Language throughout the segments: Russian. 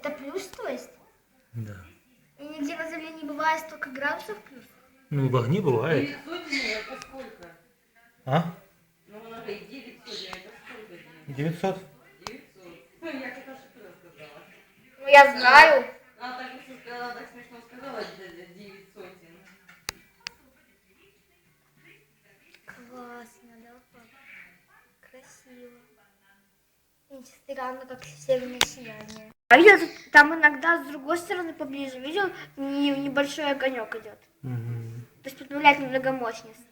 Это плюс, то есть? Да. И нигде на Земле не бывает столько градусов плюс? Ну, в огне бывает. 900 это сколько? А? Ну, надо и 900, это сколько? 900? 900. Ну, я как-то ошибка сказала. Ну, я знаю. Она так, сказала, так смешно сказала, 900. Классно, да, пап? Красиво. И странно, как северное сияние. А видел, там иногда с другой стороны поближе, видел, небольшой огонек идет. Угу. То есть прибавляет немного мощность.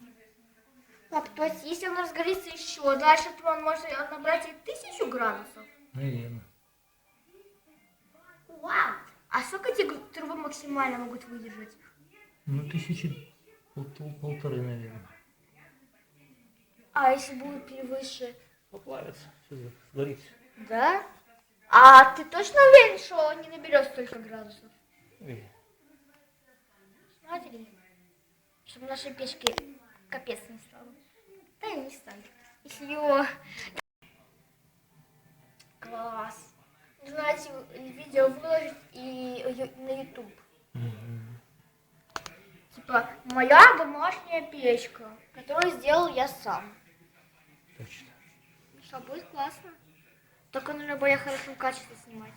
Пап, то есть если он разгорится еще дальше, то он может набрать и 1000 градусов? Наверное. Вау! А сколько эти трубы максимально могут выдержать? Ну, полторы, наверное. А если будет превыше? Поплавится, все сгорит. Да? А ты точно уверен, что он не наберет столько градусов? Смотри, чтобы нашей печке капец не стало. Да и не станет. Если его... Класс. Знаете, видео выложить и на YouTube. Типа, моя домашняя печка, которую сделал я сам. Точно. Что, будет классно. Только нужно более хорошем качестве снимать.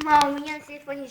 Мама, у меня на телефоне